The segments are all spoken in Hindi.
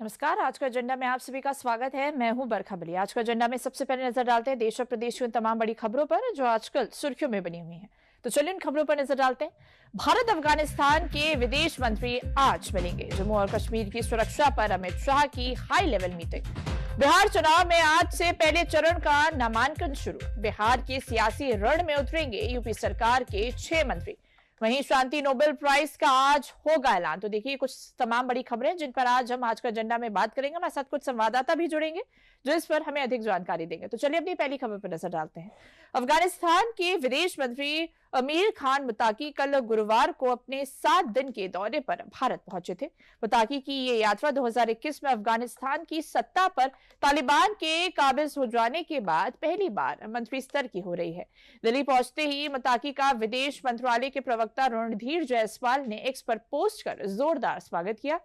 नमस्कार। आज का एजेंडा में आप सभी का स्वागत है। मैं हूं बरखा बली। आज का एजेंडा में सबसे पहले नजर डालते हैं देश और प्रदेश की उन तमाम बड़ी खबरों पर जो आजकल सुर्खियों में बनी हुई हैं। तो चलिए उन खबरों पर नजर डालते हैं। भारत अफगानिस्तान के विदेश मंत्री आज मिलेंगे। जम्मू और कश्मीर की सुरक्षा पर अमित शाह की हाई लेवल मीटिंग। बिहार चुनाव में आज से पहले चरण का नामांकन शुरू। बिहार के सियासी रण में उतरेंगे यूपी सरकार के 6 मंत्री। वहीं शांति नोबेल प्राइज का आज होगा ऐलान। तो देखिए कुछ तमाम बड़ी खबरें जिन पर आज हम आज का एजेंडा में बात करेंगे। हमारे साथ कुछ संवाददाता भी जुड़ेंगे जो इस पर हमें अधिक जानकारी देंगे। तो चलिए अपनी पहली खबर पर नजर डालते हैं। अफगानिस्तान के विदेश मंत्री अमीर खान मुत्ताकी कल गुरुवार को अपने 7 दिन के दौरे पर भारत पहुंचे थे। मुत्ताकी की ये यात्रा 2021 में अफगानिस्तान की सत्ता पर तालिबान के काबिज हो जाने के बाद पहली बार मंत्री स्तर की हो रही है। दिल्ली पहुंचते ही मुत्ताकी का विदेश मंत्रालय के प्रवक्ता रणधीर जायसवाल ने एक्स पर पोस्ट कर जोरदार स्वागत किया।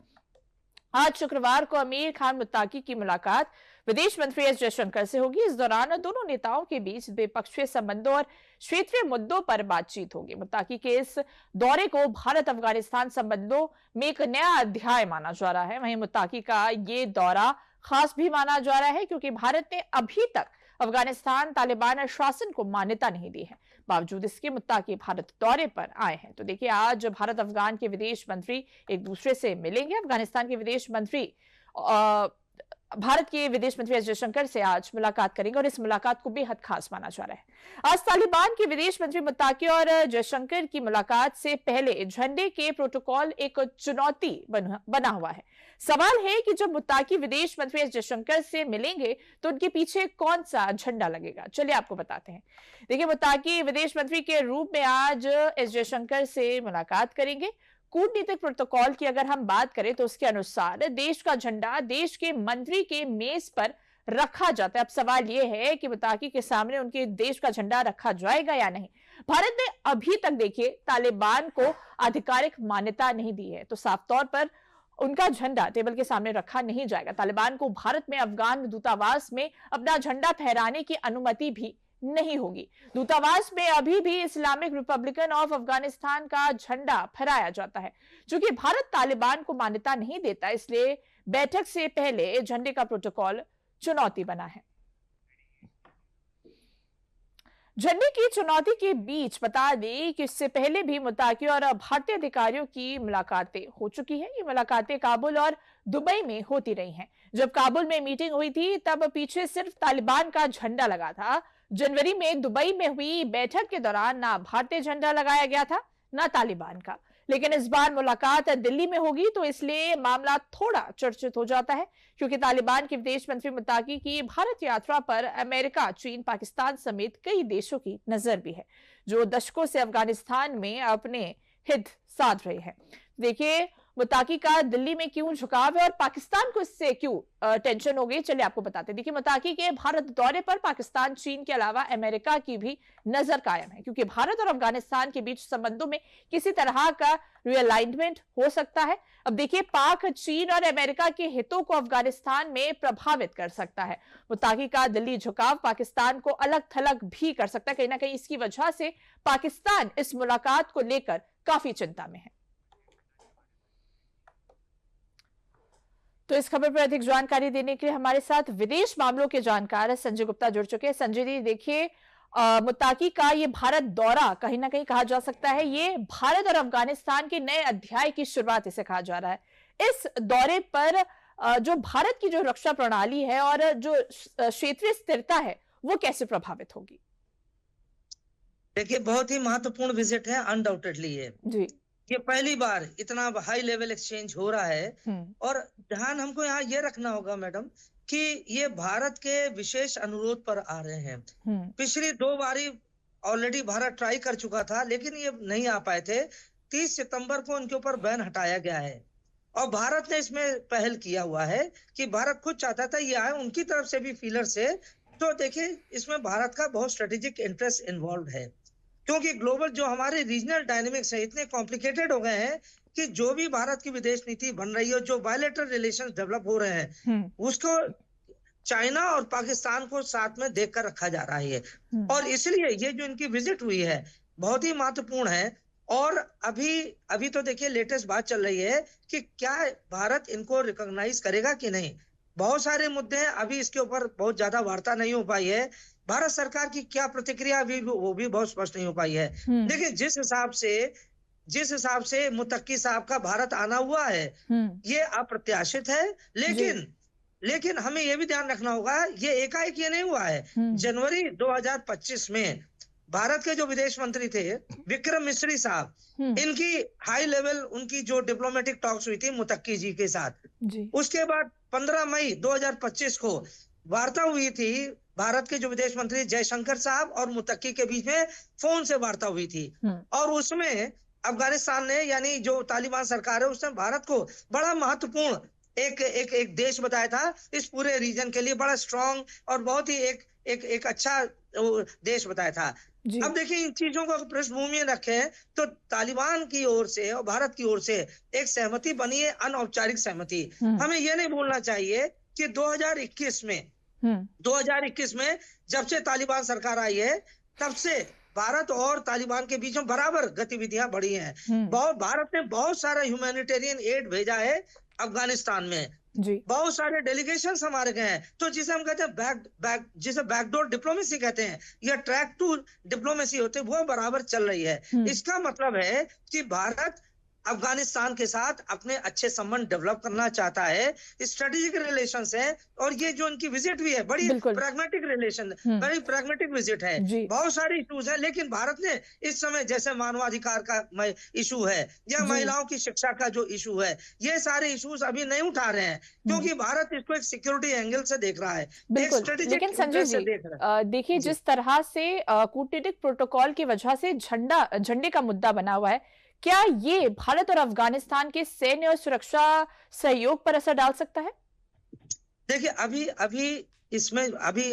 आज शुक्रवार को अमीर खान मुत्ताकी की मुलाकात विदेश मंत्री एस जयशंकर से होगी। इस दौरान दोनों नेताओं के बीच द्विपक्षीय संबंधों और क्षेत्रीय मुद्दों पर बातचीत होगी। मुत्ताकी के इस दौरे को भारत अफगानिस्तान संबंधों में एक नया अध्याय माना जा रहा है। वहीं मुत्ताकी का ये दौरा खास भी माना जा रहा है क्योंकि भारत ने अभी तक अफगानिस्तान तालिबान शासन को मान्यता नहीं दी है। बावजूद इसके मुत्ताकी भारत दौरे पर आए हैं। तो देखिए आज भारत अफगान के विदेश मंत्री एक दूसरे से मिलेंगे। अफगानिस्तान के विदेश मंत्री भारत के विदेश मंत्री एस जयशंकर से आज मुलाकात करेंगे और इस मुलाकात को बेहद खास माना जा रहा है। आज तालिबान के विदेश मंत्री मुत्ताकी और जयशंकर की मुलाकात से पहले झंडे के प्रोटोकॉल एक चुनौती बना हुआ है। सवाल है कि जब मुत्ताकी विदेश मंत्री एस जयशंकर से मिलेंगे तो उनके पीछे कौन सा झंडा लगेगा। चलिए आपको बताते हैं। देखिए मुत्ताकी विदेश मंत्री के रूप में आज एस जयशंकर से मुलाकात करेंगे। कूटनीतिक प्रोटोकॉल की अगर हम बात करें तो उसके अनुसार देश का झंडा देश के मंत्री के मेज पर रखा जाता है। अब सवाल यह है कि मुत्ताकी के सामने उनके देश का झंडा रखा जाएगा या नहीं। भारत ने अभी तक देखिए तालिबान को आधिकारिक मान्यता नहीं दी है, तो साफ तौर पर उनका झंडा टेबल के सामने रखा नहीं जाएगा। तालिबान को भारत में अफगान दूतावास में अपना झंडा फहराने की अनुमति भी नहीं होगी। दूतावास में अभी भी इस्लामिक रिपब्लिकन ऑफ अफगानिस्तान का झंडा फहराया जाता है। चूंकि भारत तालिबान को मान्यता नहीं देता, इसलिए बैठक से पहले झंडे का प्रोटोकॉल चुनौती बना है। झंडे की चुनौती के बीच बता दें कि इससे पहले भी मुत्ताकी और भारतीय अधिकारियों की मुलाकातें हो चुकी है। ये मुलाकातें काबुल और दुबई में होती रही हैं। जब काबुल में मीटिंग हुई थी तब पीछे सिर्फ तालिबान का झंडा लगा था। जनवरी में दुबई में हुई बैठक के दौरान ना भारतीय झंडा लगाया गया था ना तालिबान का। लेकिन इस बार मुलाकात दिल्ली में होगी तो इसलिए मामला थोड़ा चर्चित हो जाता है क्योंकि तालिबान के विदेश मंत्री मुत्ताकी की भारत यात्रा पर अमेरिका, चीन, पाकिस्तान समेत कई देशों की नजर भी है जो दशकों से अफगानिस्तान में अपने हित साध रहे हैं। देखिए मुत्ताकी का दिल्ली में क्यों झुकाव है और पाकिस्तान को इससे क्यों टेंशन हो गई, चलिए आपको बताते हैं। देखिए मुत्ताकी के भारत दौरे पर पाकिस्तान, चीन के अलावा अमेरिका की भी नजर कायम है क्योंकि भारत और अफगानिस्तान के बीच संबंधों में किसी तरह का रिअलाइनमेंट हो सकता है। अब देखिए पाक, चीन और अमेरिका के हितों को अफगानिस्तान में प्रभावित कर सकता है। मुत्ताकी का दिल्ली झुकाव पाकिस्तान को अलग थलग भी कर सकता है। कहीं ना कहीं इसकी वजह से पाकिस्तान इस मुलाकात को लेकर काफी चिंता में है। तो इस खबर पर अधिक जानकारी देने के लिए हमारे साथ विदेश मामलों के जानकार संजय गुप्ता जुड़ चुके हैं। संजय जी देखिए मुत्ताकी का ये भारत दौरा कहीं ना कहीं कहा जा सकता है ये भारत और अफगानिस्तान के नए अध्याय की शुरुआत इसे कहा जा रहा है। इस दौरे पर जो भारत की जो रक्षा प्रणाली है और जो क्षेत्रीय स्थिरता है वो कैसे प्रभावित होगी। देखिए बहुत ही महत्वपूर्ण विजिट है अनडाउटेडली जी। ये पहली बार इतना हाई लेवल एक्सचेंज हो रहा है और ध्यान हमको यहाँ ये रखना होगा मैडम कि ये भारत के विशेष अनुरोध पर आ रहे हैं। पिछली 2 बारी ऑलरेडी भारत ट्राई कर चुका था लेकिन ये नहीं आ पाए थे। 30 सितंबर को उनके ऊपर बैन हटाया गया है और भारत ने इसमें पहल किया हुआ है कि भारत खुद चाहता था ये आए, उनकी तरफ से भी फीलर से। तो देखिए इसमें भारत का बहुत स्ट्रेटेजिक इंटरेस्ट इन्वॉल्व है क्योंकि ग्लोबल जो हमारे रीजनल डायनेमिक्स है इतने कॉम्प्लिकेटेड हो गए हैं कि जो भी भारत की विदेश नीति बन रही है, जो बायलैटरल रिलेशंस डेवलप हो रहे हैं उसको चाइना और पाकिस्तान को साथ में देखकर रखा जा रहा है। और इसलिए ये जो इनकी विजिट हुई है बहुत ही महत्वपूर्ण है और अभी अभी तो देखिए लेटेस्ट बात चल रही है कि क्या भारत इनको रिकॉग्नाइज करेगा कि नहीं। बहुत सारे मुद्दे हैं, अभी इसके ऊपर बहुत ज्यादा वार्ता नहीं हो पाई है। भारत सरकार की क्या प्रतिक्रिया अभी वो भी बहुत स्पष्ट नहीं हो पाई है। देखिए जिस हिसाब से मुत्तकी साहब का भारत आना हुआ है, ये अप्रत्याशित है। लेकिन हमें ये भी ध्यान रखना होगा, ये एकाएक ये नहीं हुआ है। जनवरी 2025 में भारत के जो विदेश मंत्री थे विक्रम मिश्री साहब, इनकी हाई लेवल उनकी जो डिप्लोमेटिक टॉक्स हुई थी मुत्तकी जी के साथ। उसके बाद 15 मई 2025 को वार्ता हुई थी भारत के जो विदेश मंत्री जयशंकर साहब और मुत्तकी के बीच में फोन से वार्ता हुई थी। और उसमें अफगानिस्तान ने, यानी जो तालिबान सरकार है, उसने भारत को बड़ा महत्वपूर्ण एक देश बताया था इस पूरे रीजन के लिए, बड़ा स्ट्रांग और बहुत ही एक अच्छा देश बताया था। अब देखिए इन चीजों को पृष्ठभूमि में रखें तो तालिबान की ओर से और भारत की ओर से एक सहमति बनी है, अनौपचारिक सहमति। हमें यह नहीं भूलना चाहिए कि 2021 में जब से तालिबान सरकार आई है, तब से भारत और तालिबान के बीच में बराबर गतिविधियां बढ़ी हैं। भारत ने बहुत सारा ह्यूमैनिटेरियन एड भेजा है अफगानिस्तान में, बहुत सारे डेलीगेशन हमारे गए हैं। तो जिसे हम कहते हैं जिसे बैकडोर डिप्लोमेसी कहते हैं या ट्रैक टू डिप्लोमेसी होते हैं, वो बराबर चल रही है। इसका मतलब है कि भारत अफगानिस्तान के साथ अपने अच्छे संबंध डेवलप करना चाहता है, स्ट्रेटेजिक रिलेशंस है। और ये जो उनकी विजिट भी है बड़ी प्रैग्मेटिक रिलेशन, बड़ी प्रैग्मेटिक विजिट है। बहुत सारे इश्यूज है, लेकिन भारत ने इस समय जैसे मानवाधिकार का इशू है या महिलाओं की शिक्षा का जो इशू है, ये सारे इश्यूज अभी नहीं उठा रहे हैं, क्योंकि भारत इसको एक सिक्योरिटी एंगल से देख रहा है, एक स्ट्रेटेजिक एंगल से देख रहा है। देखिए जिस तरह से कूटनीतिक प्रोटोकॉल की वजह से झंडे का मुद्दा बना हुआ है, क्या ये भारत और अफगानिस्तान के सैन्य और सुरक्षा सहयोग पर असर डाल सकता है? देखिए अभी इसमें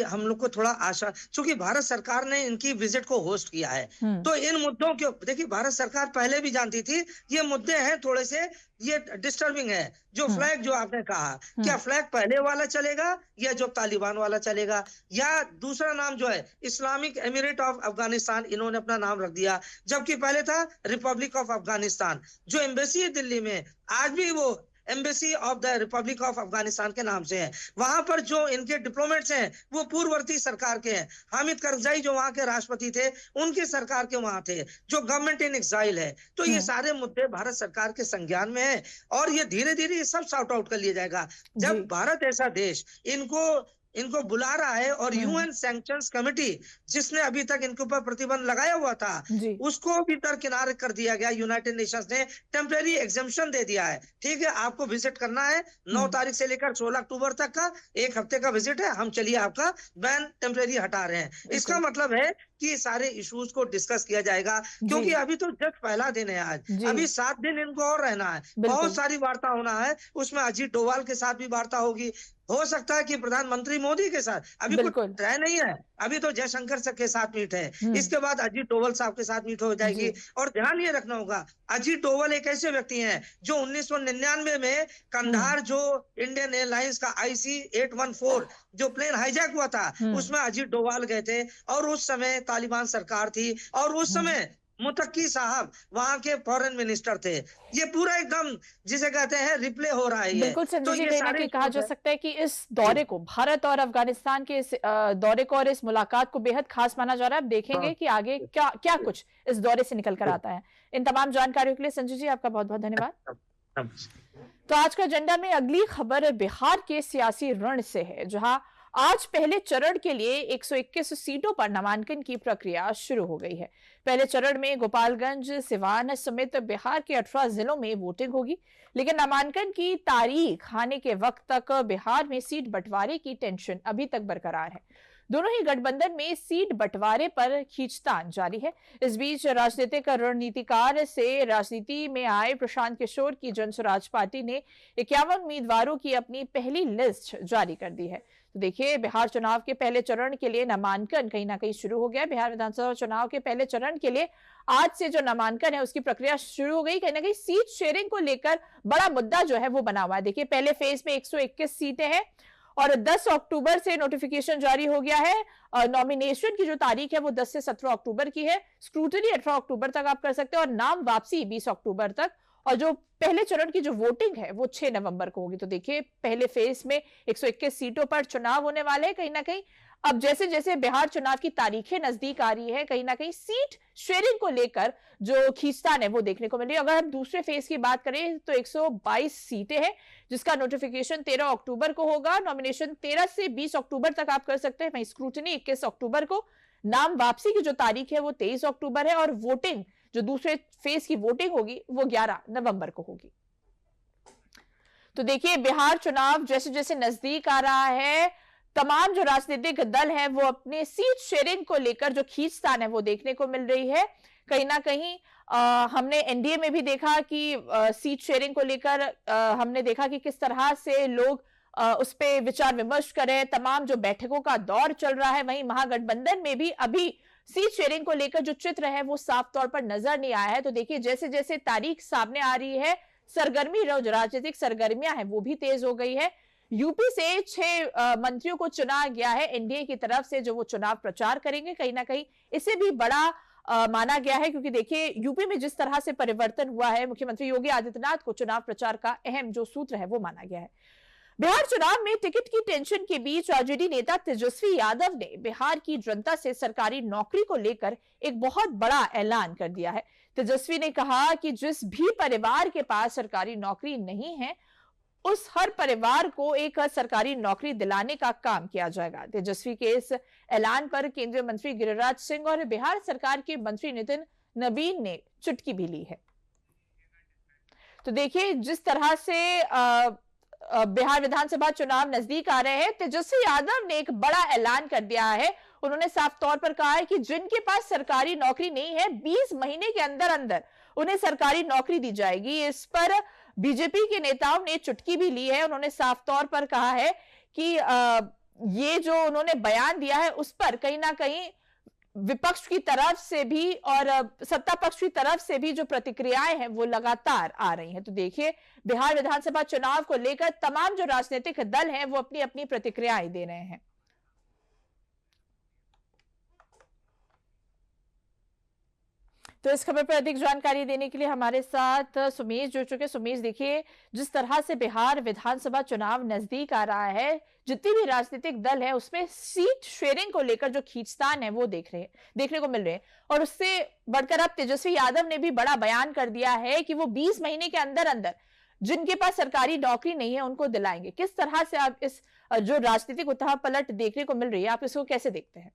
हम लोग को थोड़ा आशा, क्योंकि भारत सरकार ने इनकी विजिट को होस्ट किया है, तो इन मुद्दों के देखिए भारत सरकार पहले भी जानती थी ये मुद्दे हैं थोड़े से ये डिस्टर्बिंग है। जो फ्लैग जो आपने कहा, क्या फ्लैग पहले वाला चलेगा या जो तालिबान वाला चलेगा, या दूसरा नाम जो है इस्लामिक एमिरेट ऑफ अफगानिस्तान, इन्होंने अपना नाम रख दिया, जबकि पहले था रिपब्लिक ऑफ अफगानिस्तान। जो एम्बेसी है दिल्ली में, आज भी वो embassy of the Republic of Afghanistan के नाम से है। वहां पर जो इनके डिप्लोमेट्स हैं वो पूर्ववर्ती सरकार के हैं। हामिद करजई जो वहां के राष्ट्रपति थे, उनके सरकार के वहां थे, जो गवर्नमेंट इन एग्जाइल है। तो ये सारे मुद्दे भारत सरकार के संज्ञान में है और ये धीरे धीरे ये सब सॉर्ट आउट कर लिया जाएगा। जब भारत ऐसा देश इनको बुला रहा है और यूएन सैंक्शंस कमेटी जिसने अभी तक इनके ऊपर प्रतिबंध लगाया हुआ था, उसको भी दरकिनार कर दिया गया। यूनाइटेड नेशंस ने टेम्परेरी एग्जेम्पशन दे दिया है। ठीक है, आपको विजिट करना है 9 तारीख से लेकर 16 अक्टूबर तक का 1 हफ्ते का विजिट है, हम चलिए आपका बैन टेम्परेरी हटा रहे हैं। इसका मतलब है कि सारे इश्यूज को डिस्कस किया जाएगा, क्योंकि अभी तो जस्ट पहला दिन है आज, अभी 7 दिन इनको और रहना है, बहुत सारी वार्ता होना है। उसमें अजीत डोभाल के साथ भी वार्ता होगी, हो सकता है कि प्रधानमंत्री मोदी के साथ, अभी कुछ तय नहीं है, अभी तो जयशंकर के साथ मीट है, इसके बाद अजीत डोभाल साहब के साथ मीट हो जाएगी। और ध्यान ये रखना होगा, अजीत डोभाल एक ऐसे व्यक्ति हैं जो 1999 में कंधार जो इंडियन एयरलाइंस का IC-814 जो प्लेन हाईजैक हुआ था, उसमें अजीत डोभाल गए थे और उस समय तालिबान सरकार थी और उस समय मुत्तकी साहब वहां के फॉरेन मिनिस्टर थे। ये पूरा एकदम जिसे कहते हैं रिप्ले हो रहा है। बिल्कुल संजय जी, कहीं कहा जा सकता है कि इस दौरे को, भारत और अफगानिस्तान के इस दौरे को और इस मुलाकात को बेहद खास माना जा रहा है। अब देखेंगे कि आगे क्या कुछ इस दौरे से निकल कर आता है। इन तमाम जानकारियों के लिए संजय जी आपका बहुत बहुत धन्यवाद। तो आज का एजेंडा में अगली खबर बिहार के सियासी रण से है, जहां आज पहले चरण के लिए 121 सीटों पर नामांकन की प्रक्रिया शुरू हो गई है। पहले चरण में गोपालगंज, सिवान समेत बिहार के 18 जिलों में वोटिंग होगी, लेकिन नामांकन की तारीख आने के वक्त तक बिहार में सीट बंटवारे की टेंशन अभी तक बरकरार है। दोनों ही गठबंधन में सीट बंटवारे पर खींचतान जारी है। इस बीच राजनीतिक रणनीतिकार से राजनीति में आए प्रशांत किशोर की जनस्वराज पार्टी ने 51 उम्मीदवारों की अपनी पहली लिस्ट जारी कर दी है। तो देखिए, बिहार चुनाव के पहले चरण के लिए नामांकन कहीं ना कहीं शुरू हो गया। बिहार विधानसभा चुनाव के पहले चरण के लिए आज से जो नामांकन है उसकी प्रक्रिया शुरू हो गई। कहीं ना कहीं सीट शेयरिंग को लेकर बड़ा मुद्दा जो है वो बना हुआ है। देखिए, पहले फेज में 121 सीटें हैं और 10 अक्टूबर से नोटिफिकेशन जारी हो गया है। नॉमिनेशन की जो तारीख है वो 10 से 17 अक्टूबर की है। स्क्रूटनी 18 अक्टूबर तक आप कर सकते हैं और नाम वापसी 20 अक्टूबर तक। और जो पहले चरण की जो वोटिंग है वो 6 नवंबर को होगी। तो देखिए पहले फेज में 121 सीटों पर चुनाव होने वाले हैं। कहीं ना कहीं अब जैसे जैसे बिहार चुनाव की तारीखें नजदीक आ रही है, कहीं ना कहीं सीट शेयरिंग को लेकर जो खींचतान है वो देखने को मिल रही है। अगर हम दूसरे फेज की बात करें तो 122 सीटें हैं, जिसका नोटिफिकेशन 13 अक्टूबर को होगा। नॉमिनेशन 13 से 20 अक्टूबर तक आप कर सकते हैं। वहीं स्क्रूटनी 21 अक्टूबर को, नाम वापसी की जो तारीख है वो 23 अक्टूबर है और वोटिंग जो दूसरे फेज की वोटिंग होगी वो 11 नवंबर को होगी। तो देखिए बिहार चुनाव जैसे जैसे नजदीक आ रहा है, तमाम जो राजनीतिक दल है वो अपने सीट शेयरिंग को लेकर जो खींचतान है वो देखने को मिल रही है। कहीं ना कहीं हमने एनडीए में भी देखा कि सीट शेयरिंग को लेकर हमने देखा कि किस तरह से लोग उस पर विचार विमर्श करें। तमाम जो बैठकों का दौर चल रहा है, वहीं महागठबंधन में भी अभी सीट शेयरिंग को लेकर जो चित्र है वो साफ तौर पर नजर नहीं आया है। तो देखिए जैसे जैसे तारीख सामने आ रही है, सरगर्मी राजनीतिक सरगर्मियां हैं वो भी तेज हो गई है। यूपी से 6 मंत्रियों को चुना गया है एनडीए की तरफ से, जो वो चुनाव प्रचार करेंगे। कहीं ना कहीं इसे भी बड़ा माना गया है, क्योंकि देखिए यूपी में जिस तरह से परिवर्तन हुआ है, मुख्यमंत्री योगी आदित्यनाथ को चुनाव प्रचार का अहम जो सूत्र है वो माना गया है। बिहार चुनाव में टिकट की टेंशन के बीच आरजेडी नेता तेजस्वी यादव ने बिहार की जनता से सरकारी नौकरी को लेकर एक बहुत बड़ा ऐलान कर दिया है। तेजस्वी ने कहा कि जिस भी परिवार के पास सरकारी नौकरी नहीं है, उस हर परिवार को एक सरकारी नौकरी दिलाने का काम किया जाएगा। तेजस्वी के इस ऐलान पर केंद्रीय मंत्री गिरिराज सिंह और बिहार सरकार के मंत्री नितिन नवीन ने चुटकी भी ली है। तो देखिए जिस तरह से बिहार विधानसभा चुनाव नजदीक आ रहे हैं, तेजस्वी यादव ने एक बड़ा ऐलान कर दिया है। उन्होंने साफ तौर पर कहा है कि जिनके पास सरकारी नौकरी नहीं है, 20 महीने के अंदर अंदर उन्हें सरकारी नौकरी दी जाएगी। इस पर बीजेपी के नेताओं ने चुटकी भी ली है। उन्होंने साफ तौर पर कहा है कि ये जो उन्होंने बयान दिया है उस पर कहीं ना कहीं विपक्ष की तरफ से भी और सत्ता पक्ष की तरफ से भी जो प्रतिक्रियाएं हैं वो लगातार आ रही हैं। तो देखिए बिहार विधानसभा चुनाव को लेकर तमाम जो राजनीतिक दल हैं वो अपनी अपनी प्रतिक्रियाएं दे रहे हैं। तो इस खबर पर अधिक जानकारी देने के लिए हमारे साथ सुमेश जुड़ चुके। सुमेश, देखिए जिस तरह से बिहार विधानसभा चुनाव नजदीक आ रहा है, जितनी भी राजनीतिक दल है उसमें सीट शेयरिंग को लेकर जो खींचतान है वो देखने को मिल रहे हैं। और उससे बढ़कर अब तेजस्वी यादव ने भी बड़ा बयान कर दिया है कि वो 20 महीने के अंदर अंदर जिनके पास सरकारी नौकरी नहीं है उनको दिलाएंगे। किस तरह से आप इस जो राजनीतिक उथल पलट देखने को मिल रही है, आप इसको कैसे देखते हैं?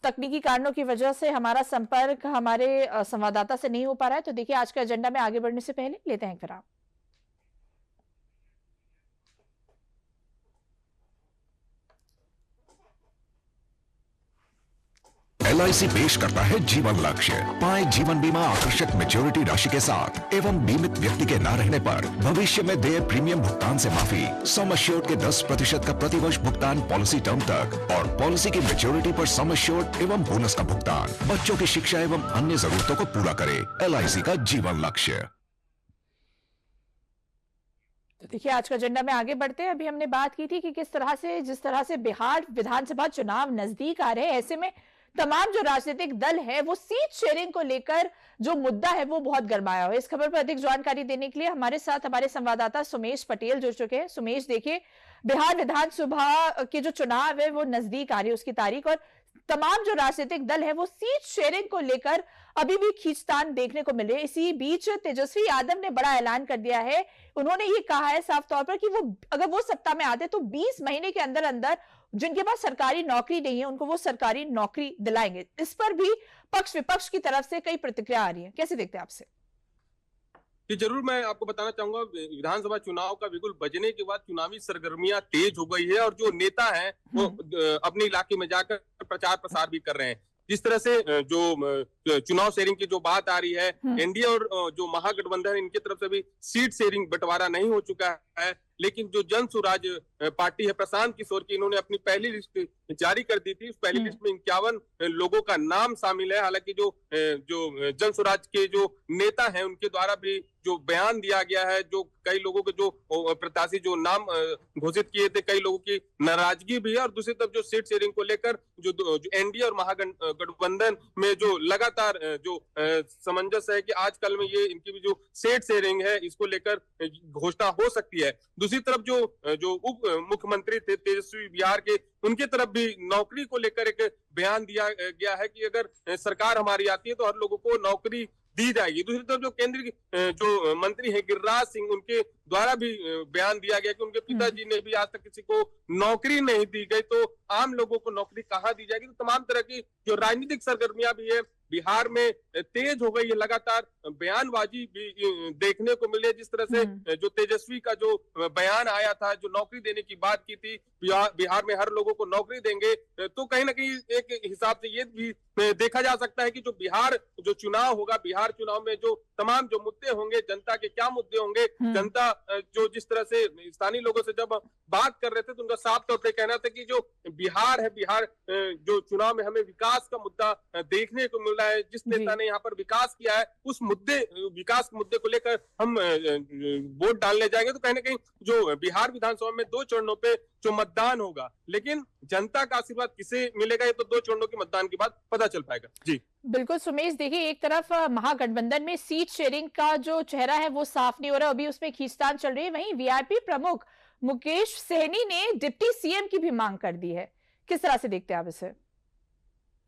तकनीकी कारणों की वजह से हमारा संपर्क हमारे संवाददाता से नहीं हो पा रहा है। तो देखिए आज के एजेंडा में आगे बढ़ने से पहले लेते हैं विराम। LIC पेश करता है जीवन लक्ष्य। पाए जीवन बीमा आकर्षक मैच्योरिटी राशि के साथ एवं बीमित व्यक्ति के न रहने पर भविष्य में देय प्रीमियम भुगतान से माफी, सम एश्योर्ड के 10% का प्रतिवर्ष भुगतान पॉलिसी टर्म तक और पॉलिसी की मैच्योरिटी पर सम एश्योर्ड एवं बोनस का भुगतान। बच्चों की शिक्षा एवं अन्य जरूरतों को पूरा करे। LIC का जीवन लक्ष्य। तो देखिए आज का एजेंडा में आगे बढ़ते हैं। अभी हमने बात की थी कि जिस तरह से बिहार विधानसभा चुनाव नजदीक आ रहे हैं, ऐसे में तमाम जो राजनीतिक दल है वो सीट शेयरिंग को लेकर जो मुद्दा है वो बहुत गरमाया हुआ है। इस खबर पर अधिक जानकारी देने के लिए हमारे साथ हमारे संवाददाता सुमेश पटेल जुड़ चुके हैं। सुमेश, देखिए बिहार विधानसभा के जो चुनाव है वो नजदीक आ रही है उसकी तारीख, और तमाम जो राजनीतिक दल है वो सीट शेयरिंग को लेकर अभी भी खींचतान देखने को मिले। इसी बीच तेजस्वी यादव ने बड़ा ऐलान कर दिया है। उन्होंने ये कहा है साफ तौर पर कि वो अगर वो सत्ता में आते तो 20 महीने के अंदर अंदर जिनके पास सरकारी नौकरी नहीं है उनको वो सरकारी नौकरी दिलाएंगे। इस पर भी पक्ष विपक्ष की तरफ से कई प्रतिक्रिया आ रही है, कैसे देखते हैं आपसे? ये जरूर मैं आपको बताना चाहूंगा, विधानसभा चुनाव का बिल्कुल बजने के बाद चुनावी सरगर्मियां तेज हो गई है और जो नेता हैं वो अपने इलाके में जाकर प्रचार प्रसार भी कर रहे हैं। जिस तरह से जो चुनाव शेयरिंग की जो बात आ रही है, एनडीए और जो महागठबंधन इनकी तरफ से भी सीट शेयरिंग बंटवारा नहीं हो चुका है, लेकिन जो जन स्वराज पार्टी है प्रशांत किशोर की, इन्होंने अपनी पहली लिस्ट जारी कर दी थी। उस पहली लिस्ट में 51 लोगों का नाम शामिल है। हालांकि जो जन स्वराज के जो नेता हैं उनके द्वारा भी जो बयान दिया गया है, जो कई लोगों के जो प्रत्याशी जो नाम घोषित किए थे, कई लोगों की नाराजगी भी है। और दूसरी तरफ जो सीट शेयरिंग को लेकर जो एनडीए और महागठबंधन में जो लगातार जो सामंजस्य है कि आजकल में ये इनकी भी जो सीट शेयरिंग है इसको लेकर घोषणा हो सकती है। दूसरी तरफ जो उप मुख्यमंत्री थे तेजस्वी बिहार के, उनके तरफ भी नौकरी को लेकर एक बयान दिया गया है कि अगर सरकार हमारी आती है तो हर लोगों को नौकरी दी जाएगी। दूसरी तरफ जो केंद्रीय जो मंत्री है गिरिराज सिंह, उनके द्वारा भी बयान दिया गया कि उनके पिताजी ने भी आज तक किसी को नौकरी नहीं दी गई, तो आम लोगों को नौकरी कहाँ दी जाएगी। तो तमाम तरह की जो राजनीतिक सरगर्मियां भी है बिहार में तेज हो गई है। लगातार बयानबाजी भी देखने को मिले। जिस तरह से जो तेजस्वी का जो बयान आया था, जो नौकरी देने की बात की थी, बिहार में हर लोगों को नौकरी देंगे, तो कहीं ना कहीं एक हिसाब से ये भी देखा जा सकता है कि जो बिहार जो चुनाव होगा, बिहार चुनाव में जो तमाम जो मुद्दे होंगे, जनता के क्या मुद्दे होंगे, जनता जो जिस तरह से स्थानीय लोगों से जब बात कर रहे थे तो उनका साफ तौर पर कहना था कि जो बिहार है, बिहार जो चुनाव में हमें विकास का मुद्दा देखने को मिल रहा है। जिस नेता ने यहाँ पर विकास किया है उस विकास के मुद्दे को लेकर हम वोट डालने जाएंगे। तो कहीं ना कहीं जो बिहार विधानसभा में 2 चरणों पे जो मतदान होगा, लेकिन जनता का आशीर्वाद किसे मिलेगा ये तो 2 चरणों के मतदान के बाद पता चल पाएगा। जी बिल्कुल सुमेश, देखिए एक तरफ महागठबंधन में सीट शेयरिंग का जो चेहरा है वो साफ नहीं हो रहा, अभी उसमें खींचतान चल रही है। वहीं वीआईपी प्रमुख मुकेश सहनी ने डिप्टी सीएम की भी मांग कर दी है। किस तरह से देखते हैं आप इसे?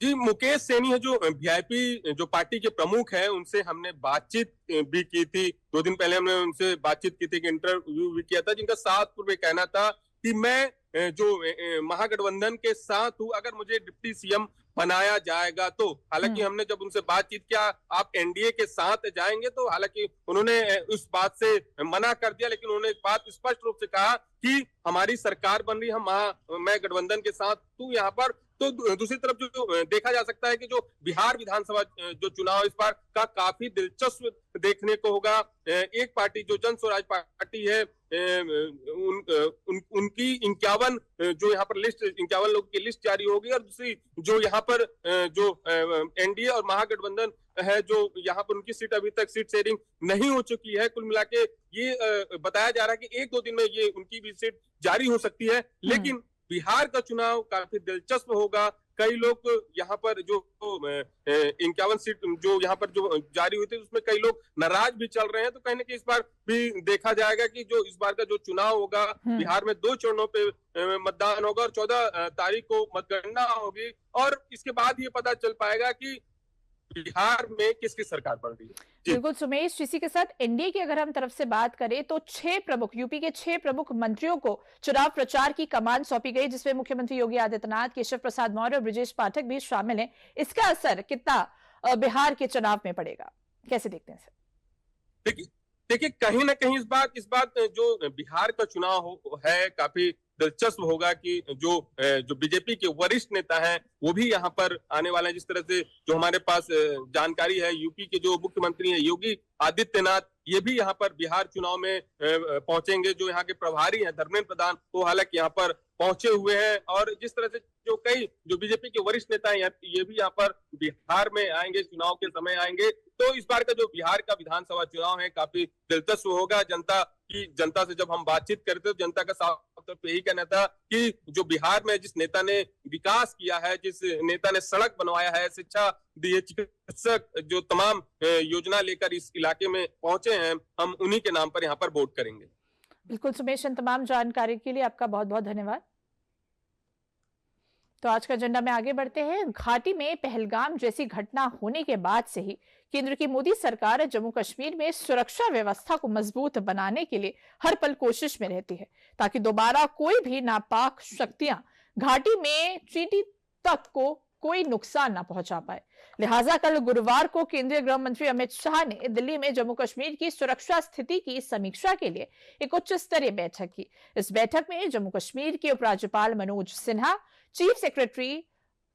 जी, मुकेश सहनी है जो वीआईपी जो पार्टी के प्रमुख है, उनसे हमने बातचीत भी की थी। 2 दिन पहले हमने उनसे बातचीत की थी, इंटरव्यू भी किया था, जिनका साफ तौर पे कहना था कि मैं जो महागठबंधन के साथ हूं, अगर मुझे डिप्टी सीएम बनाया जाएगा तो। हालांकि हमने जब उनसे बातचीत किया आप एनडीए के साथ जाएंगे, तो हालांकि उन्होंने उस बात से मना कर दिया, लेकिन उन्होंने एक बात स्पष्ट रूप से कहा कि हमारी सरकार बन रही है, मैं गठबंधन के साथ हूं यहाँ पर। तो दूसरी तरफ जो देखा जा सकता है कि जो बिहार विधानसभा जो चुनाव इस बार का काफी दिलचस्प देखने को होगा। एक पार्टी जो जन स्वराज पार्टी है, उनकी 51 जो यहाँ पर लिस्ट 51 लोगों की लिस्ट जारी होगी, और दूसरी जो यहाँ पर जो एनडीए और महागठबंधन है, जो यहाँ पर उनकी सीट अभी तक सीट शेयरिंग नहीं हो चुकी है। कुल मिला के ये बताया जा रहा है कि 1-2 दिन में ये उनकी भी सीट जारी हो सकती है। लेकिन बिहार का चुनाव काफी दिलचस्प होगा। कई लोग यहाँ पर जो 51 सीट जो यहाँ पर जो जारी हुई थी उसमें कई लोग नाराज भी चल रहे हैं। तो कहीं ना कहीं इस बार भी देखा जाएगा कि जो इस बार का जो चुनाव होगा बिहार में 2 चरणों पे मतदान होगा और 14 तारीख को मतगणना होगी, और इसके बाद ये पता चल पाएगा कि बिहार में किसकी सरकार बन रही है। बिल्कुल सुमेश, इसी के साथ एनडीए की अगर हम तरफ से बात करें तो 6 प्रमुख यूपी के 6 प्रमुख मंत्रियों को चुनाव प्रचार की कमान सौंपी गई, जिसमें मुख्यमंत्री योगी आदित्यनाथ, केशव प्रसाद मौर्य और ब्रजेश पाठक भी शामिल हैं। इसका असर कितना बिहार के चुनाव में पड़ेगा, कैसे देखते हैं? देखिए कहीं ना कहीं इस बात जो बिहार का चुनाव है काफी दिलचस्प होगा कि जो बीजेपी के वरिष्ठ नेता हैं वो भी यहाँ पर आने वाले हैं। जिस तरह से जो हमारे पास जानकारी है, यूपी के जो मुख्यमंत्री हैं योगी आदित्यनाथ, ये भी यहाँ पर बिहार चुनाव में पहुंचेंगे। जो यहाँ के प्रभारी हैं धर्मेंद्र प्रधान, वो हालांकि यहाँ पर पहुंचे हुए हैं, और जिस तरह से जो कई जो बीजेपी के वरिष्ठ नेता हैं ये भी यहाँ पर बिहार में आएंगे, चुनाव के समय आएंगे। तो इस बार का जो बिहार का विधानसभा चुनाव है काफी दिलचस्प होगा। जनता से जब हम बातचीत करते तो जनता का साफ तौर पर यही कहना था कि जो बिहार में जिस नेता ने विकास किया है, जिस नेता ने सड़क बनवाया है, शिक्षा दी है, चिकित्सक जो तमाम योजना लेकर इस इलाके में पहुंचे हैं, हम उन्हीं के नाम पर यहाँ पर वोट करेंगे। बिल्कुल सुमेश, तमाम जानकारी के लिए आपका बहुत बहुत धन्यवाद। तो आज का एजेंडा में आगे बढ़ते हैं। घाटी में पहलगाम जैसी घटना होने के बाद से ही केंद्र की मोदी सरकार जम्मू कश्मीर में सुरक्षा व्यवस्था को मजबूत बनाने के लिए हर पल कोशिश में रहती है, ताकि दोबारा कोई भी नापाक शक्तियां घाटी में चींटी तक को कोई नुकसान ना पहुंचा पाए। लिहाजा कल गुरुवार को केंद्रीय गृह मंत्री अमित शाह ने दिल्ली में जम्मू कश्मीर की सुरक्षा स्थिति की समीक्षा के लिए एक उच्च स्तरीय बैठक की। इस बैठक में जम्मू कश्मीर के उपराज्यपाल मनोज सिन्हा, चीफ सेक्रेटरी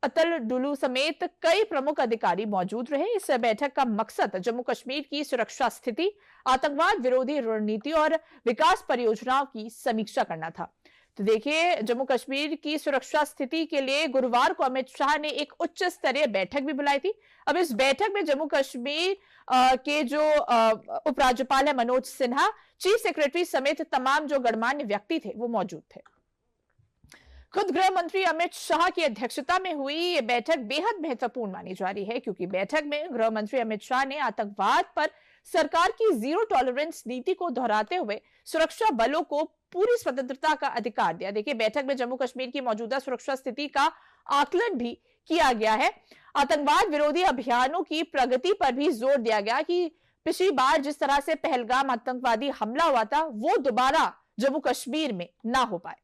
अतल डुलू समेत कई प्रमुख अधिकारी मौजूद रहे। इस बैठक का मकसद जम्मू कश्मीर की सुरक्षा स्थिति, आतंकवाद विरोधी रणनीति और विकास परियोजनाओं की समीक्षा करना था। तो देखिए, जम्मू कश्मीर की सुरक्षा स्थिति के लिए गुरुवार को अमित शाह ने एक उच्च स्तरीय बैठक भी बुलाई थी। अब इस बैठक में जम्मू कश्मीर के जो उपराज्यपाल है मनोज सिन्हा, चीफ सेक्रेटरी समेत तमाम जो गणमान्य व्यक्ति थे वो मौजूद थे। खुद गृह मंत्री अमित शाह की अध्यक्षता में हुई ये बैठक बेहद महत्वपूर्ण मानी जा रही है, क्योंकि बैठक में गृह मंत्री अमित शाह ने आतंकवाद पर सरकार की जीरो टॉलरेंस नीति को दोहराते हुए सुरक्षा बलों को पूरी स्वतंत्रता का अधिकार दिया। देखिए, बैठक में जम्मू कश्मीर की मौजूदा सुरक्षा स्थिति का आकलन भी किया गया है। आतंकवाद विरोधी अभियानों की प्रगति पर भी जोर दिया गया कि पिछली बार जिस तरह से पहलगाम आतंकवादी हमला हुआ था वो दोबारा जम्मू कश्मीर में ना हो पाए।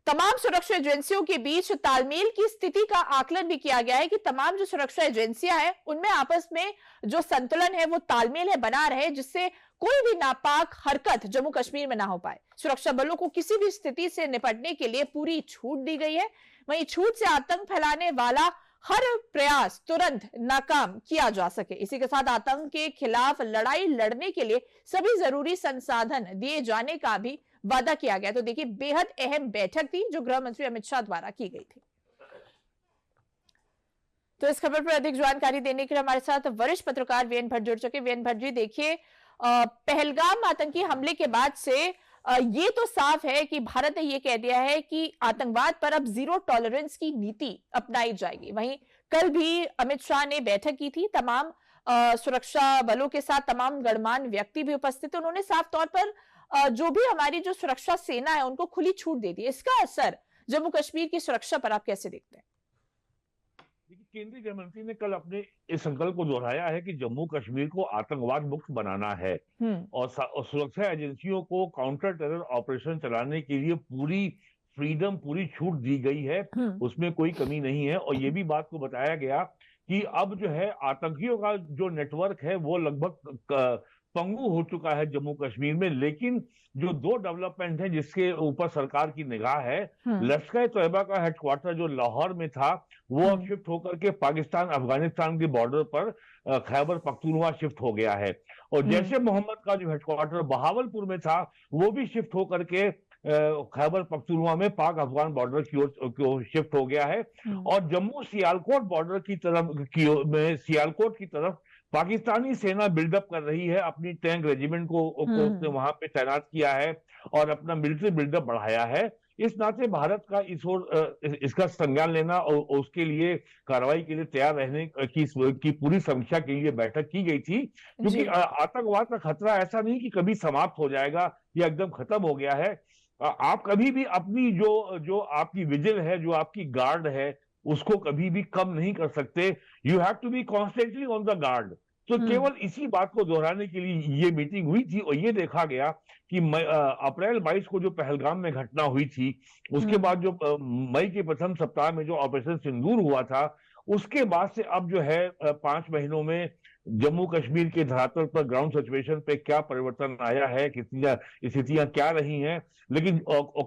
तमाम सुरक्षा एजेंसियों के बीच तालमेल की स्थिति का आकलन भी किया गया है कि तमाम जो सुरक्षा एजेंसियां हैं उनमें आपस में जो संतुलन है वो तालमेल है बना रहे, जिससे कोई भी नापाक हरकत जम्मू कश्मीर में ना हो पाए। सुरक्षा बलों को किसी भी स्थिति से निपटने के लिए पूरी छूट दी गई है। वहीं छूट से आतंक फैलाने वाला हर प्रयास तुरंत नाकाम किया जा सके। इसी के साथ आतंक के खिलाफ लड़ाई लड़ने के लिए सभी जरूरी संसाधन दिए जाने का भी वादा किया गया। तो देखिए, बेहद अहम बैठक थी जो गृह मंत्री अमित शाह द्वारा की गई थी। तो इस खबर पर अधिक जानकारी देने के लिए हमारे साथ वरिष्ठ पत्रकार वीएन भट्ट जुड़ चुके। वीएन भट्ट जी, देखिए, पहलगाम आतंकी हमले के बाद से ये तो साफ है कि भारत ने ये कह दिया है कि आतंकवाद पर अब जीरो टॉलरेंस की नीति अपनाई जाएगी। वहीं कल भी अमित शाह ने बैठक की थी, तमाम सुरक्षा बलों के साथ तमाम गणमान्य व्यक्ति भी उपस्थित थे। उन्होंने साफ तौर पर जो भी हमारी जो सुरक्षा सेना है उनको खुली छूट दे दी। इसका असर जम्मू कश्मीर की सुरक्षा पर आप कैसे देखते हैं? केंद्रीय गृह मंत्री ने कल अपने इस संकल्प को दोहराया है कि जम्मू कश्मीर को आतंकवाद मुक्त बनाना है और सुरक्षा एजेंसियों को काउंटर टेरर ऑपरेशन चलाने के लिए पूरी फ्रीडम, पूरी छूट दी गई है, उसमें कोई कमी नहीं है। और ये भी बात को बताया गया कि अब जो है आतंकियों का जो नेटवर्क है वो लगभग पंगु हो चुका है जम्मू कश्मीर में। लेकिन जो दो डेवलपमेंट है जिसके ऊपर सरकार की निगाह है, लश्कर तैयबा का हेडक्वार्टर जो लाहौर में था वो अब शिफ्ट होकर के पाकिस्तान अफगानिस्तान के बॉर्डर पर खैबर पख्तूनख्वा शिफ्ट हो गया है। और जैसे मोहम्मद का जो हेडक्वार्टर बहावलपुर में था वो भी शिफ्ट होकर के खैबर पख्तूनख्वा में पाक अफगान बॉर्डर की ओर शिफ्ट हो गया है। और जम्मू सियालकोट बॉर्डर की सियालकोट की तरफ पाकिस्तानी सेना बिल्डअप कर रही है, अपनी टैंक रेजिमेंट को उसने वहां पे तैनात किया है और अपना मिलिट्री बिल्डअप बढ़ाया है। इस नाते भारत का इसका संज्ञान लेना और उसके लिए कार्रवाई के लिए तैयार रहने की पूरी समीक्षा के लिए बैठक की गई थी, क्योंकि आतंकवाद का खतरा ऐसा नहीं कि कभी समाप्त हो जाएगा या एकदम खत्म हो गया है। आप कभी भी अपनी जो आपकी विजिल है, जो आपकी गार्ड है, उसको कभी भी कम नहीं कर सकते। You have to be constantly on the guard. तो केवल इसी बात को दोहराने के लिए ये मीटिंग हुई थी और ये देखा गया कि अप्रैल 22 को जो पहलगाम में घटना हुई थी, उसके बाद जो मई के प्रथम सप्ताह में जो ऑपरेशन सिंदूर हुआ था, उसके बाद से अब जो है 5 महीनों में जम्मू कश्मीर के धरातल पर ग्राउंड सिचुएशन पे क्या परिवर्तन आया है, कितनी स्थितियां क्या रही हैं। लेकिन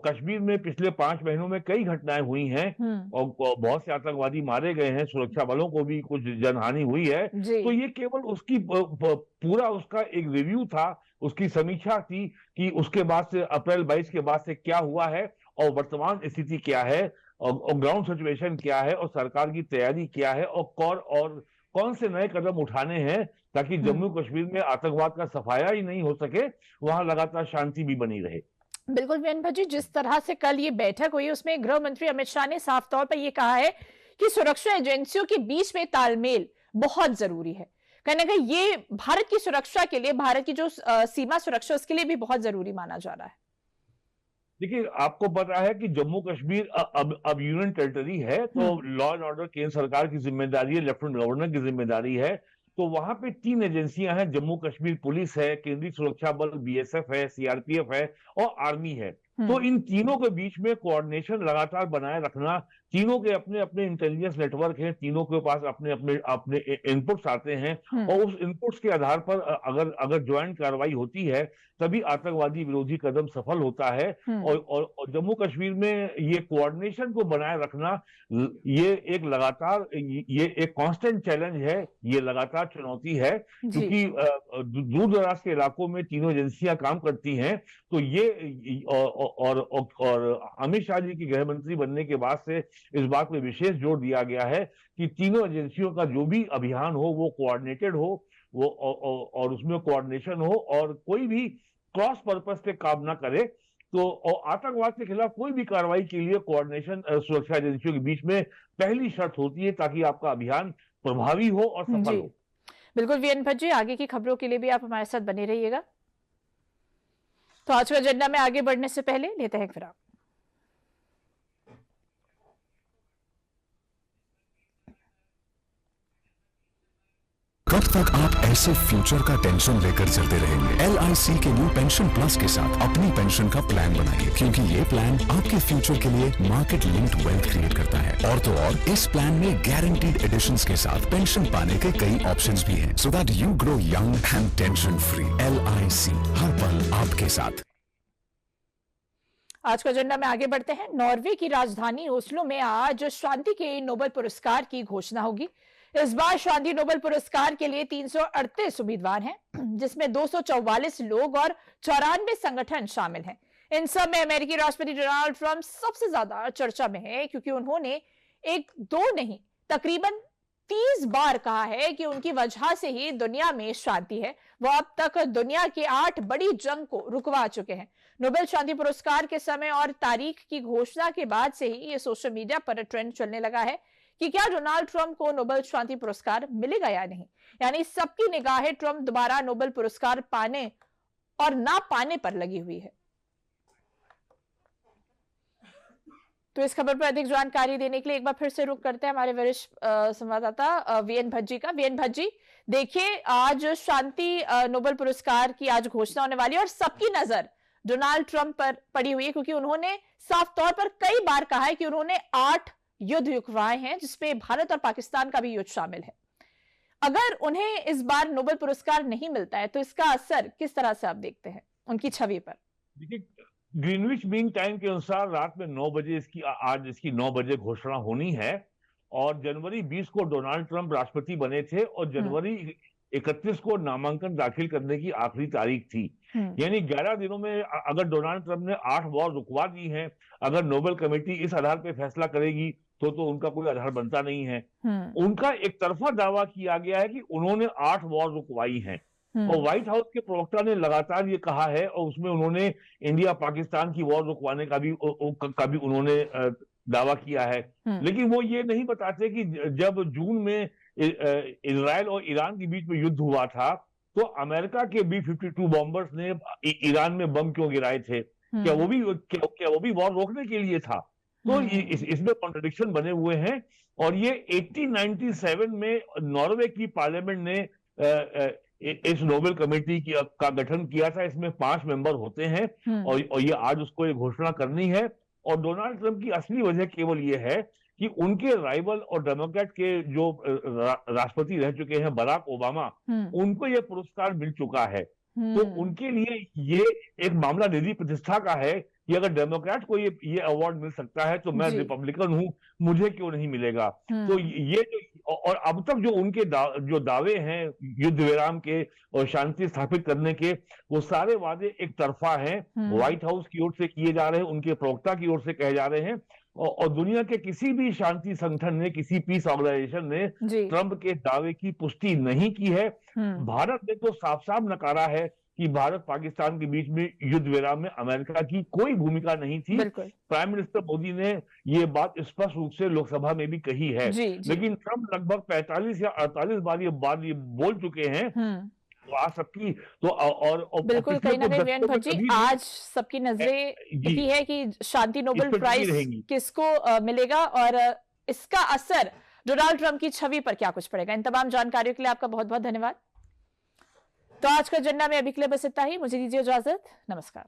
कश्मीर में पिछले 5 महीनों में कई घटनाएं हुई हैं और बहुत से आतंकवादी मारे गए हैं, सुरक्षा बलों को भी कुछ जनहानि हुई है। तो ये केवल उसकी पूरा उसका एक रिव्यू था, उसकी समीक्षा थी कि उसके बाद से अप्रैल 22 के बाद से क्या हुआ है और वर्तमान स्थिति क्या है और ग्राउंड सिचुएशन क्या है और सरकार की तैयारी क्या है और कौन से नए कदम उठाने हैं ताकि जम्मू कश्मीर में आतंकवाद का सफाया ही नहीं हो सके, वहां लगातार शांति भी बनी रहे। बिल्कुल वीएन भट्ट जी, जिस तरह से कल ये बैठक हुई उसमें गृह मंत्री अमित शाह ने साफ तौर पर यह कहा है कि सुरक्षा एजेंसियों के बीच में तालमेल बहुत जरूरी है। कहीं ना कहीं ये भारत की सुरक्षा के लिए, भारत की जो सीमा सुरक्षा उसके लिए भी बहुत जरूरी माना जा रहा है। देखिए, आपको पता है कि जम्मू कश्मीर अब यूनियन टेरिटरी है, तो लॉ एंड ऑर्डर केंद्र सरकार की जिम्मेदारी है, लेफ्टिनेंट गवर्नर की जिम्मेदारी है। तो वहां पे 3 एजेंसियां हैं, जम्मू कश्मीर पुलिस है, केंद्रीय सुरक्षा बल बीएसएफ है, सीआरपीएफ है और आर्मी है। तो इन तीनों के बीच में कोऑर्डिनेशन लगातार बनाए रखना, तीनों के अपने अपने इंटेलिजेंस नेटवर्क हैं, तीनों के पास अपने अपने अपने इनपुट्स आते हैं, और उस इनपुट्स के आधार पर अगर ज्वाइंट कार्रवाई होती है तभी आतंकवादी विरोधी कदम सफल होता है। और जम्मू कश्मीर में ये कोऑर्डिनेशन को बनाए रखना, ये एक कांस्टेंट चैलेंज है, ये लगातार चुनौती है, क्योंकि दूर दराज के इलाकों में तीनों एजेंसियां काम करती हैं। तो ये और अमित शाह जी की गृह मंत्री बनने के बाद से इस बात पे विशेष जोर दिया गया है कि तीनों एजेंसियों का जो भी अभियान हो वो कोऑर्डिनेटेड हो, वो और उसमें कोऑर्डिनेशन हो, और कोई भी क्रॉस पर्पस पे काम ना करे। तो आतंकवाद के खिलाफ कोई भी कार्रवाई के लिए कोऑर्डिनेशन सुरक्षा एजेंसियों के बीच में पहली शर्त होती है, ताकि आपका अभियान प्रभावी हो और सफल हो। बिल्कुल वीएन भट्ट जी, आगे की खबरों के लिए भी आप हमारे साथ बने रहिएगा। तो आज का एजेंडा में आगे बढ़ने से पहले लेते हैं विराम। कब तक आप ऐसे फ्यूचर का टेंशन लेकर चलते रहेंगे? LIC के न्यू पेंशन प्लस के साथ अपनी पेंशन का प्लान बनाइए, क्योंकि ये प्लान आपके फ्यूचर के लिए मार्केट लिंक्ड वेल्थ क्रिएट करता है। और तो और इस प्लान में गारंटीड एडिशंस के साथ पेंशन पाने के कई ऑप्शंस भी हैं, so that you grow young and tension free. LIC, हर पल आपके साथ। आज का एजेंडा में आगे बढ़ते हैं। नॉर्वे की राजधानी ओस्लो में आज शांति के नोबेल पुरस्कार की घोषणा होगी। इस बार शांति नोबेल पुरस्कार के लिए 338 उम्मीदवार हैं, जिसमें 244 लोग और 94 संगठन शामिल हैं। इन सब में अमेरिकी राष्ट्रपति डोनाल्ड ट्रंप सबसे ज्यादा चर्चा में है, क्योंकि उन्होंने एक दो नहीं तकरीबन 30 बार कहा है कि उनकी वजह से ही दुनिया में शांति है। वो अब तक दुनिया की 8 बड़ी जंग को रुकवा चुके हैं। नोबेल शांति पुरस्कार के समय और तारीख की घोषणा के बाद से ही ये सोशल मीडिया पर ट्रेंड चलने लगा है कि क्या डोनाल्ड ट्रंप को नोबेल शांति पुरस्कार मिलेगा या नहीं। यानी सबकी निगाहें ट्रंप दोबारा नोबेल पुरस्कार पाने और ना पाने पर लगी हुई है। तो इस खबर पर अधिक जानकारी देने के लिए एक बार फिर से रुख करते हैं हमारे वरिष्ठ संवाददाता वीएन भट्ट जी का। वीएन भट्ट जी, देखिए आज शांति नोबेल पुरस्कार की आज घोषणा होने वाली है और सबकी नजर डोनाल्ड ट्रंप पर पड़ी हुई है, क्योंकि उन्होंने साफ तौर पर कई बार कहा है कि उन्होंने 8 युद्ध रुकवाए हैं, जिसमें भारत और पाकिस्तान का भी युद्ध शामिल है। अगर उन्हें इस बार नोबेल पुरस्कार नहीं मिलता है तो इसका असर किस तरह से आप देखते हैं उनकी छवि पर? देखिए, ग्रीनविच मीन टाइम के अनुसार रात में 9 बजे आज इसकी 9 बजे घोषणा होनी है। और जनवरी 20 को डोनाल्ड ट्रंप राष्ट्रपति बने थे और जनवरी 31 को नामांकन दाखिल करने की आखिरी तारीख थी। यानी 11 दिनों में अगर डोनाल्ड ट्रंप ने 8 वॉर रुकवा दी हैं, अगर नोबेल कमेटी इस आधार पर फैसला करेगी तो उनका कोई आधार बनता नहीं है। उनका एक तरफा दावा किया गया है कि उन्होंने 8 वॉर रुकवाई हैं। और व्हाइट हाउस के प्रवक्ता ने लगातार ये कहा है, और उसमें उन्होंने इंडिया पाकिस्तान की वॉर रुकवाने का भी उन्होंने दावा किया है। लेकिन वो ये नहीं बताते कि जब जून में इजराइल और ईरान के बीच में युद्ध हुआ था तो अमेरिका के B-52 बॉम्बर्स ने ईरान में बम क्यों गिराए थे? क्या वो भी वॉर रोकने के लिए था? तो इसमें कॉन्ट्रडिक्शन बने हुए हैं। और ये 1897 में नॉर्वे की पार्लियामेंट ने इस नोबेल कमेटी का गठन किया था। इसमें 5 मेंबर होते हैं और ये आज उसको एक घोषणा करनी है। और डोनाल्ड ट्रंप की असली वजह केवल ये है कि उनके राइवल और डेमोक्रेट के जो राष्ट्रपति रह चुके हैं बराक ओबामा, उनको ये पुरस्कार मिल चुका है। तो उनके लिए ये एक मामला निधि प्रतिष्ठा का है कि अगर डेमोक्रेट को ये अवार्ड मिल सकता है तो मैं रिपब्लिकन हूं, मुझे क्यों नहीं मिलेगा। तो ये और अब तक जो उनके जो दावे हैं युद्ध विराम के और शांति स्थापित करने के, वो सारे वादे एक तरफा हैं, व्हाइट हाउस की ओर से किए जा रहे हैं, उनके प्रवक्ता की ओर से कहे जा रहे हैं। और दुनिया के किसी भी शांति संगठन ने, किसी पीस ऑर्गेनाइजेशन ने ट्रंप के दावे की पुष्टि नहीं की है। भारत ने तो साफ साफ नकारा है कि भारत पाकिस्तान के बीच में युद्ध विराम में अमेरिका की कोई भूमिका नहीं थी। प्राइम मिनिस्टर मोदी ने ये बात स्पष्ट रूप से लोकसभा में भी कही है। लेकिन ट्रंप लगभग 45 या 48 बार ये बोल चुके हैं। तो आज सबकी और बिल्कुल कहीं ना कहीं वीएन भट्ट जी, आज सबकी नजरें यही है कि शांति नोबेल प्राइज किसको मिलेगा और इसका असर डोनाल्ड ट्रंप की छवि पर क्या कुछ पड़ेगा। इन तमाम जानकारियों के लिए आपका बहुत बहुत धन्यवाद। तो आज का एजेंडा में अभी के लिए बस इतना ही। मुझे दीजिए इजाजत। नमस्कार।